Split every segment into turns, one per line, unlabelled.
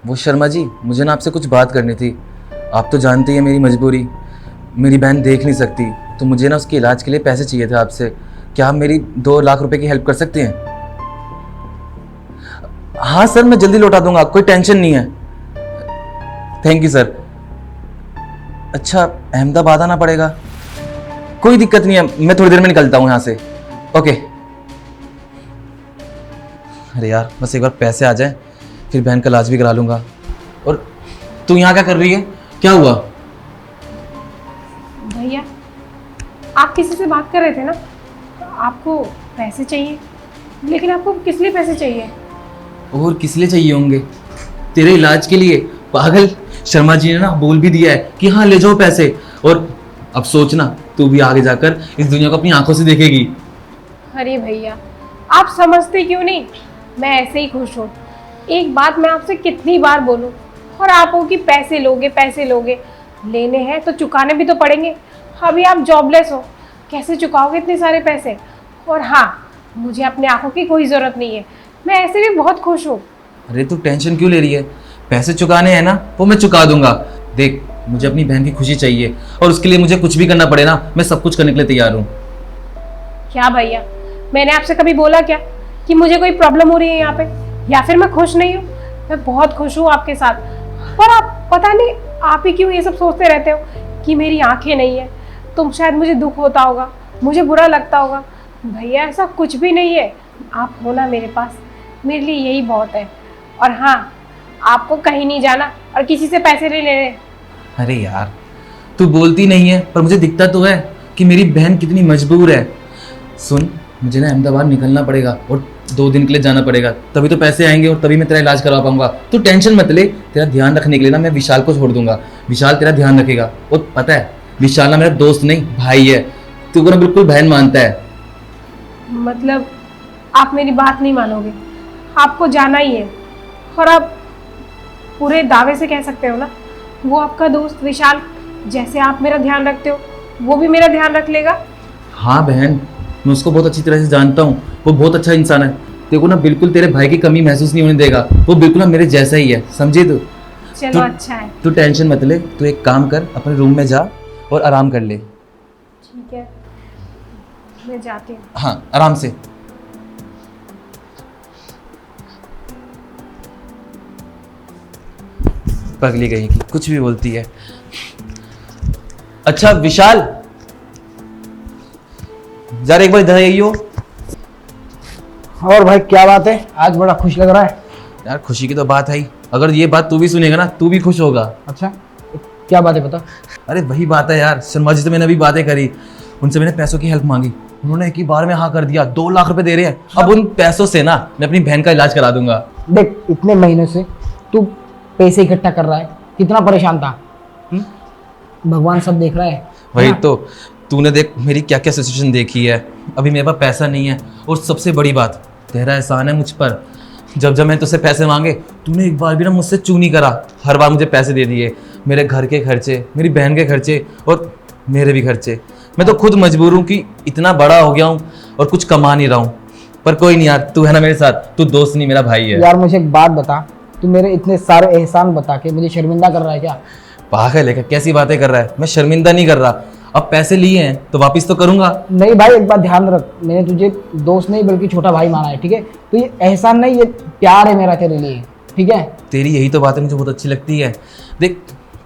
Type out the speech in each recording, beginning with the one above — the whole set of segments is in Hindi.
वो शर्मा जी, मुझे ना आपसे कुछ बात करनी थी। आप तो जानते ही हैं मेरी मजबूरी, मेरी बहन देख नहीं सकती, तो मुझे ना उसके इलाज के लिए पैसे चाहिए थे आपसे। क्या आप मेरी 2 लाख रुपए की हेल्प कर सकते हैं? हाँ सर, मैं जल्दी लौटा दूंगा, कोई टेंशन नहीं है। Thank you sir. अच्छा, अहमदाबाद आना पड़ेगा? कोई दिक्कत नहीं है, मैं थोड़ी देर में निकलता हूँ यहाँ से। ओके। अरे यार, बस एक बार पैसे आ जाए, फिर बहन का इलाज भी करा लूंगा। और तू यहाँ क्या कर रही है? क्या हुआ?
भैया, आप किसी से बात कर रहे थे ना, आपको पैसे चाहिए, लेकिन आपको किस लिए पैसे चाहिए?
और किस लिए चाहिए होंगे? तेरे इलाज के लिए। पागल, शर्मा जी ने ना बोल भी दिया है कि हाँ ले जाओ पैसे। और अब सोचना, तू भी आगे जाकर इस दुनिया को अपनी आंखों से देखेगी।
अरे भैया, आप समझते क्यों नहीं? मैं ऐसे ही खुश हूँ। एक बात मैं आपसे कितनी बार बोलूँ, और आप हो कि पैसे लोगे पैसे लोगे। लेने हैं तो चुकाने भी तो पड़ेंगे। अभी आप जॉबलेस हो, कैसे चुकाओगे इतने सारे पैसे? और हाँ, मुझे अपने आंखों की कोई ज़रूरत नहीं है, मैं ऐसे भी बहुत खुश हूँ।
अरे तू टेंशन क्यों ले रही है? पैसे चुकाने हैं ना, वो मैं चुका दूंगा। देख, मुझे अपनी बहन की खुशी चाहिए, और उसके लिए मुझे कुछ भी करना पड़े ना, मैं सब कुछ करने के लिए तैयार हूँ।
क्या भैया, मैंने आपसे कभी बोला क्या कि मुझे कोई प्रॉब्लम हो रही है यहाँ पे, या फिर मैं खुश नहीं हूँ? मैं बहुत खुश हूँ आपके साथ। पर आप पता नहीं आप ही क्यों ये सब सोचते रहते हो कि मेरी आंखें नहीं है, तुम शायद मुझे दुख होता होगा, मुझे बुरा लगता होगा। भैया, ऐसा कुछ भी नहीं है। आप हो ना मेरे पास, मेरे लिए यही बहुत है। और हाँ, आपको कहीं नहीं जाना और किसी से पैसे नहीं लेने।
अरे यार, तू बोलती नहीं है, पर मुझे दिखता तो है कि मेरी बहन कितनी मजबूर है। सुन, मुझे ना अहमदाबाद निकलना पड़ेगा और 2 दिन के लिए जाना पड़ेगा, तभी तो पैसे आएंगे और तभी मैं तेरा इलाज करवा पाऊंगा। तू टेंशन मत ले, तेरा ध्यान रखने के लिए ना मैं विशाल को छोड़ दूंगा। विशाल तेरा ध्यान रखेगा। और पता है, विशाल ना मेरा दोस्त नहीं भाई है, तू को ना बिल्कुल बहन मानता है।
मतलब आप मेरी बात नहीं मानोगे? आपको जाना ही है, और आप पूरे दावे से कह सकते हो ना, वो आपका दोस्त विशाल, जैसे आप मेरा ध्यान रखते हो, वो भी मेरा ध्यान रख लेगा।
हाँ बहन, मैं उसको बहुत अच्छी तरह से जानता हूँ, वो बहुत अच्छा इंसान है। देखो ना, बिल्कुल तेरे भाई की कमी महसूस नहीं होने देगा। वो बिल्कुल ना मेरे जैसा ही है, समझे तू?
चलो अच्छा है।
तू टेंशन मत ले, तू एक काम कर, अपने रूम में जा और आराम कर ले।
ठीक है, मैं जाती हूँ।
हाँ, आराम से। पगली गई की कुछ भी बोलती है। अच्छा विशाल, जरा एक बार इधर आइयो।
और भाई क्या बात है, आज बड़ा खुश लग रहा है।
यार खुशी की तो बात है ही, अगर ये बात तू भी सुनेगा ना, तू भी खुश होगा।
अच्छा, क्या बात है बता।
अरे वही बात है यार, शर्मा जी से मैंने अभी बातें करी, उनसे मैंने पैसों की हेल्प मांगी, उन्होंने एक ही बार में हाँ कर दिया। 2 लाख रुपए दे रहे हैं। अब उन पैसों से ना मैं अपनी बहन का इलाज करा दूंगा।
देख, इतने महीने से तू पैसे इकट्ठा कर रहा है, कितना परेशान था। भगवान सब देख रहा है।
वही तो, तूने देख मेरी क्या क्या सिचुएशन देखी है। अभी मेरे पास पैसा नहीं है, और सबसे बड़ी बात, तेरा एहसान है मुझ पर। जब जब मैं तुझसे पैसे मांगे, तूने एक बार भी ना मुझसे चू नहीं करा, हर बार मुझे पैसे दे दिए। मेरे घर के खर्चे, मेरी बहन के खर्चे, और मेरे भी खर्चे। मैं तो खुद मजबूर हूँ कि इतना बड़ा हो गया हूँ और कुछ कमा नहीं रहा हूँ। पर कोई नहीं यार, तू है ना मेरे साथ, तू दोस्त नहीं मेरा भाई है।
यार मुझे एक बात बता, तू मेरे इतने सारे एहसान बता के मुझे शर्मिंदा कर रहा है क्या?
पागल है क्या? कैसी बातें कर रहा है? मैं शर्मिंदा नहीं कर रहा। अब पैसे लिए हैं तो वापस तो करूंगा।
नहीं भाई, एक बात ध्यान रख, मैंने तुझे दोस्त नहीं बल्कि छोटा भाई माना है, ठीक है? तो ये एहसान नहीं, ये प्यार है मेरा तेरे लिए, ठीक है?
तेरी यही तो बातें मुझे बहुत अच्छी लगती है। देख,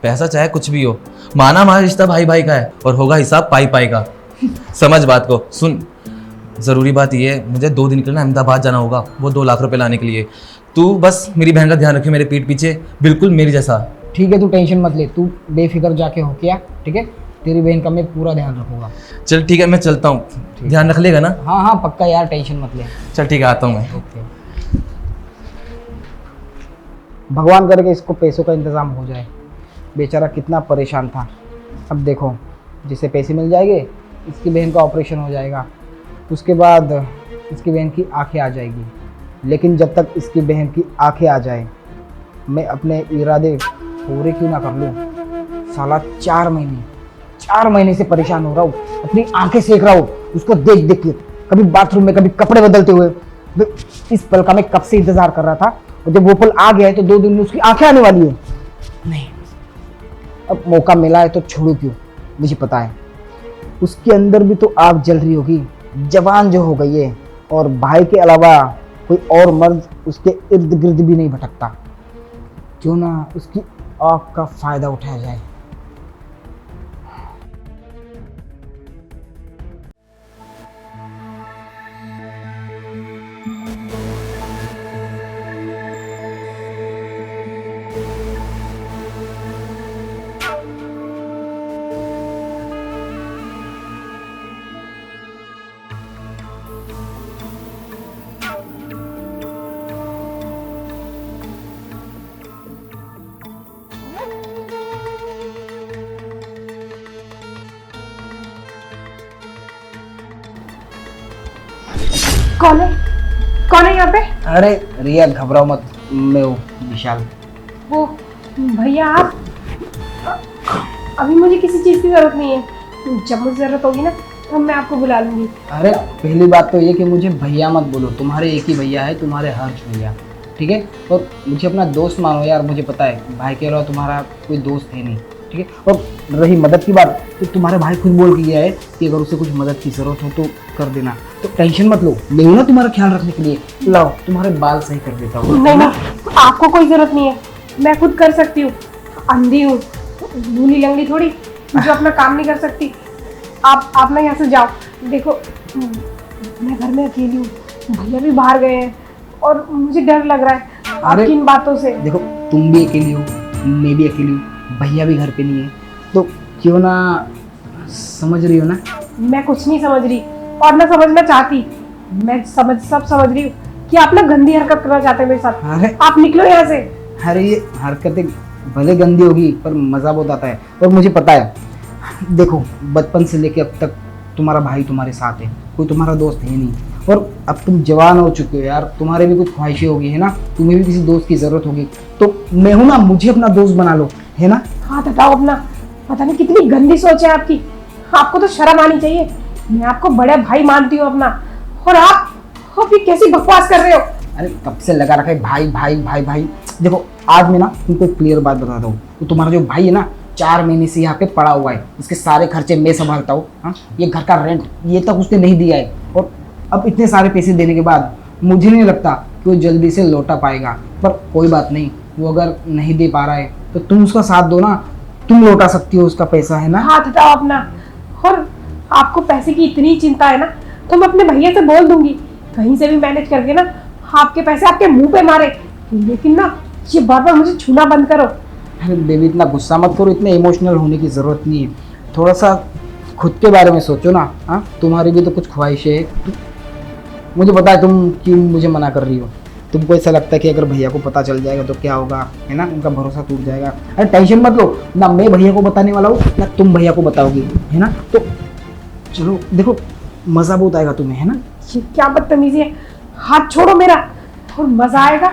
पैसा चाहे कुछ भी हो, माना हमारा रिश्ता भाई भाई का है, और होगा हिसाब पाई पाई का। समझ बात को। सुन, ज़रूरी बात ये है, मुझे 2 दिन के लिए ना अहमदाबाद जाना होगा, वो 2 लाख रुपए लाने के लिए। तू बस मेरी बहन का ध्यान रखे, मेरे पीठ पीछे, बिल्कुल मेरी जैसा।
ठीक है, तू टेंशन मत ले, तू बेफिक्र जाके हो क्या, ठीक है? तेरी बहन का मैं पूरा ध्यान रखूंगा।
चल ठीक है, मैं चलता हूँ। ध्यान रख लेगा ना?
हाँ हाँ पक्का यार, टेंशन मत ले।
चल ठीक है, आता हूँ मैं।
ओके। भगवान करके इसको पैसों का इंतज़ाम हो जाए, बेचारा कितना परेशान था। अब देखो, जिसे पैसे मिल जाएंगे इसकी बहन का ऑपरेशन हो जाएगा, उसके बाद इसकी बहन की आंखें आ जाएगी। लेकिन जब तक इसकी बहन की आंखें आ जाए मैं अपने इरादे पूरे क्यों ना कर लूँ। साला 4 महीने से परेशान हो रहा हूँ, अपनी आंखें सेक रहा हूँ उसको देख देख के, कभी बाथरूम में कभी कपड़े बदलते हुए। इस पल का मैं कब से इंतजार कर रहा था, और जब वो पल आ गया है तो 2 दिन में उसकी आंखें आने वाली है। नहीं, अब मौका मिला है तो छोड़ू क्यों। मुझे पता है उसके अंदर भी तो आग जल रही होगी, जवान जो हो गई है, और भाई के अलावा कोई और मर्द उसके इर्द गिर्द भी नहीं भटकता। क्यों ना उसकी आग का फायदा उठाया जाए।
कौन है? कौन है यहाँ पे?
अरे रिया घबराओ मत, मैं हूँ विशाल।
वो भैया आप? अभी मुझे किसी चीज़ की ज़रूरत नहीं है, जब मुझे ज़रूरत होगी ना तो मैं आपको बुला लूँगी।
अरे पहली बात तो ये कि मुझे भैया मत बोलो, तुम्हारे एक ही भैया है, तुम्हारे हर्ष भैया, ठीक है। और मुझे अपना दोस्त मानो यार, मुझे पता है भाई के अलावा तुम्हारा कोई दोस्त है नहीं, ठीक है। और रही मदद की बात, तो तुम्हारे भाई खुद बोल के गया है कि अगर उसे कुछ मदद की ज़रूरत हो तो कर देना, तो टेंशन मत लो, मैं हूं ना तुम्हारा ख्याल रखने के लिए। लाओ तुम्हारे बाल सही कर देता हूँ।
नहीं नहीं, आपको कोई ज़रूरत नहीं है, मैं खुद कर सकती हूँ। अंधी हूँ, भूली लंगड़ी थोड़ी जो अपना काम नहीं कर सकती। आप ना यहाँ से जाओ। देखो मैं घर में अकेली हूँ, भैया भी बाहर गए हैं और मुझे डर लग रहा है आपकी इन बातों से।
देखो तुम भी अकेली हो, मैं भी अकेली हूँ, भैया भी घर पे नहीं है, तो क्यों ना, समझ रही हो ना?
मैं कुछ नहीं समझ रही और ना समझना चाहती। मैं सब समझ रही हूँ कि आप ना गंदी हरकत करना चाहते हैं मेरे साथ।
अरे
आप निकलो यहाँ से।
अरे ये हरकतें भले गंदी होगी पर मज़ा बहुत आता है, और मुझे पता है। देखो बचपन से लेके अब तक तुम्हारा भाई तुम्हारे साथ है, कोई तुम्हारा दोस्त है नहीं, और अब तुम जवान हो चुके हो यार, तुम्हारे भी कुछ ख्वाहिशें होगी है ना, तुम्हें भी किसी दोस्त की ज़रूरत होगी, तो मैं हूँ ना, मुझे अपना दोस्त बना लो, है ना।
हाथ हटाओ अपना। पता नहीं कितनी गंदी सोच है आपकी, आपको तो शर्म आनी चाहिए। मैं आपको बड़ा भाई मानती हूँ अपना, और आप ये कैसी बकवास कर रहे हो?
अरे कब से लगा रखा है भाई भाई भाई भाई। देखो आज मैं ना तुमको एक क्लियर बात बताता हूँ, तो तुम्हारा जो भाई है ना 4 महीने से यहाँ पे पड़ा हुआ है, इसके सारे खर्चे मैं संभालता हूँ। हाँ, ये घर का रेंट ये तक उसने नहीं दिया है, और अब इतने सारे पैसे देने के बाद मुझे नहीं लगता कि वो जल्दी से लौटा पाएगा। पर कोई बात नहीं, वो अगर नहीं दे पा रहा है तो तुम उसका साथ दो ना, तुम लौटा सकती हो उसका पैसा, है ना।
हाथ हटाओ अपना। और आपको पैसे की इतनी चिंता है ना तो मैं अपने भैया से बोल दूंगी कहीं से भी मैनेज करके ना आपके पैसे आपके मुंह पे मारे। लेकिन ना ये बार बार मुझे छूना बंद करो।
अरे बेबी इतना गुस्सा मत करो, इतने इमोशनल होने की ज़रूरत नहीं है, थोड़ा सा खुद के बारे में सोचो ना। हाँ, तुम्हारी भी तो कुछ ख्वाहिशें हैं। मुझे पता है तुम क्यों मुझे मना कर रही हो, तुमको ऐसा लगता है कि अगर भैया को पता चल जाएगा तो क्या होगा, है ना, उनका भरोसा टूट जाएगा। अरे टेंशन मत लो ना, मैं भैया को बताने वाला हूँ ना तुम भैया को बताओगी, है ना। तो चलो देखो मज़ा बहुत आएगा तुम्हें, है ना।
ये क्या बदतमीजी है, हाथ छोड़ो मेरा। और मजा आएगा?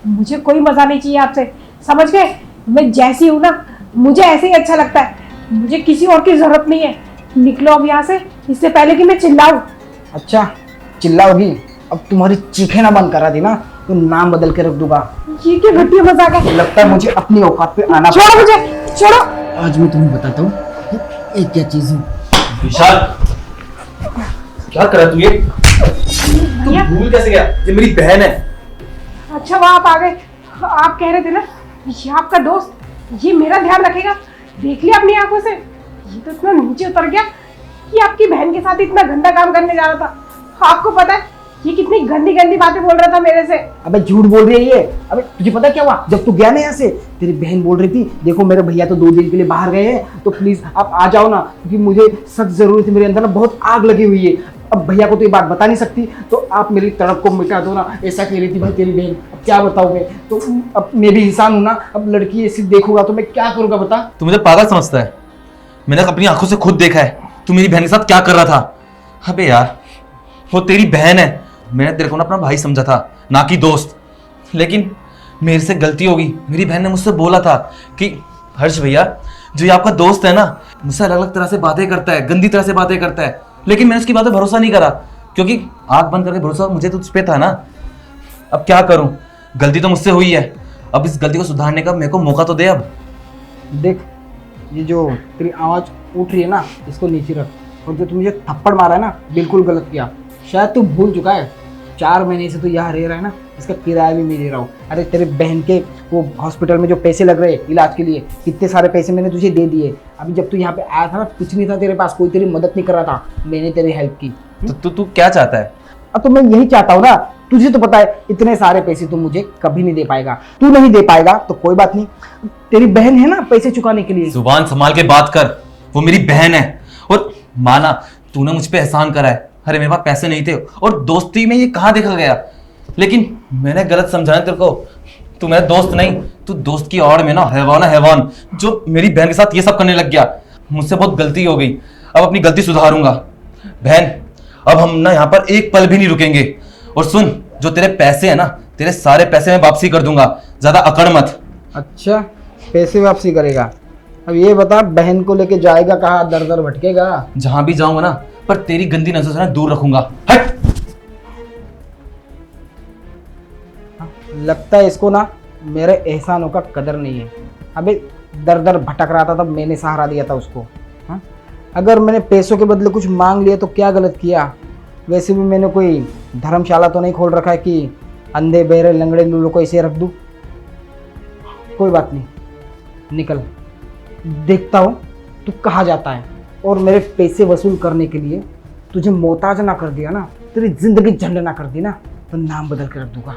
मुझे कोई मजा नहीं चाहिए आपसे, समझ गए। मैं जैसी हूँ ना मुझे ऐसे ही अच्छा लगता है, मुझे किसी और की जरूरत नहीं है। निकलो अब यहाँ से, इससे पहले कि मैं चिल्लाऊं।
अच्छा चिल्लाओगी? अब तुम्हारी चीखें ना बंद करा दी ना तो नाम बदल के रख दूंगा।
ये क्या घटिया मजाक है?
लगता है मुझे अपनी औकात पे आना
छोड़ो मुझे, छोड़ो।
आज मैं तुम्हें बताता हूँ ये क्या चीज़ है।
विशाल क्या कर रहा है तू? ये
भैया
भूल कैसे गया? ये मेरी बहन है।
अच्छा वहाँ आप आ गए। आप कह रहे थे ना ये आपका दोस्त, ये मेरा ध्यान रखेगा। देख लिया अपनी आंखों से, ये तो इतना नीचे उतर गया कि आपकी बहन के साथ इतना गंदा काम करने जा रहा था। आपको पता है ये कितनी गंदी गंदी बातें बोल रहा था मेरे से।
अबे झूठ बोल रही है ये। अबे तुझे पता क्या हुआ जब तू गया ना यहाँ से, तेरी बहन बोल रही थी देखो मेरे भैया तो 2 दिन के लिए बाहर गए हैं, तो प्लीज आप आ जाओ ना, क्योंकि मुझे सख्त जरूरत है, मेरे अंदर ना बहुत आग लगी हुई है। अब भैया को तो ये बात बता नहीं सकती, तो आप मेरी तड़प को मिटा दो ना। ऐसा कह रही थी भाई तेरी बहन, अब क्या बताऊँ मैं, तो अब मैं भी इंसान हूँ ना, अब लड़की ऐसी देखूंगा तो मैं क्या करूँगा बता।
तू मुझे पागल समझता है? मैंने अपनी आंखों से खुद देखा है तू मेरी बहन के साथ क्या कर रहा था। अबे यार, वो तेरी बहन है, मैंने तेरे को ना अपना भाई समझा था, ना कि दोस्त। लेकिन मेरे से गलती हो गई। मेरी बहन ने मुझसे बोला था कि हर्ष भैया, जो ये आपका दोस्त है ना, मुझसे अलग अलग तरह से बातें करता है, गंदी तरह से बातें करता है। लेकिन मैंने उसकी बातें भरोसा नहीं करा, क्योंकि आंख बंद करके भरोसा मुझे तुझ पे था ना। अब क्या करूं, गलती तो मुझसे हुई है, अब इस गलती को सुधारने का मेरे को मौका तो दे। अब
देख, ये जो तेरी आवाज़ उठ रही है ना, इसको नीचे रख। और जो तू मुझे थप्पड़ मारा है ना, बिल्कुल गलत किया। शायद तू भूल चुका है, 4 महीने से तू यहाँ रह रहा है ना, इसका किराया भी मैं दे रहा हूँ। अरे तेरे बहन के वो हॉस्पिटल में जो पैसे लग रहे इलाज के लिए, कितने सारे पैसे मैंने तुझे दे दिए। अभी जब तू यहाँ पे आया था ना, कुछ नहीं था तेरे पास, कोई तेरी मदद नहीं कर रहा था, मैंने तेरी हेल्प की।
तो तू क्या चाहता है?
अब तो मैं यही चाहता हूँ ना, तुझे तो पता है इतने सारे पैसे तू मुझे कभी नहीं दे पाएगा। तू नहीं दे पाएगा तो कोई बात नहीं, तेरी बहन है ना पैसे चुकाने के लिए।
जुबान संभाल के बात कर, वो मेरी बहन है। और माना तूने मुझ पे एहसान करा है, अरे मेरे पास पैसे नहीं थे और दोस्ती में ये कहाँ देखा गया, लेकिन मैंने गलत समझा है तेरे को। तू मेरा दोस्त नहीं, तू दोस्त की औड़ में ना हैवान है, हैवान, जो मेरी बहन के साथ ये सब करने लग गया। मुझसे बहुत गलती हो गई, अब अपनी गलती सुधारूंगा। बहन, अब हम ना यहाँ पर एक पल भी नहीं रुकेंगे। और सुन, जो तेरे पैसे है ना, तेरे सारे पैसे मैं वापसी कर दूंगा, ज्यादा अकड़ मत।
अच्छा, पैसे वापसी करेगा? अब ये बता, बहन को लेके जाएगा कहाँ, दर दर भटकेगा?
जहां भी जाऊंगा ना, पर तेरी गंदी नजर से ना दूर रखूंगा। हट।
लगता है इसको ना मेरे एहसानों का कदर नहीं है। अबे दर दर भटक रहा था तब मैंने सहारा दिया था उसको। हाँ, अगर मैंने पैसों के बदले कुछ मांग लिया तो क्या गलत किया? वैसे भी मैंने कोई धर्मशाला तो नहीं खोल रखा है कि अंधे बहरे लंगड़े लूलों को ऐसे रख दूँ। कोई बात नहीं, निकल, देखता हूँ तू कहाँ जाता है। और मेरे पैसे वसूल करने के लिए तुझे मोहताज ना कर दिया ना, तेरी जिंदगी झंड ना कर दी ना, तो नाम बदल के रख दूंगा।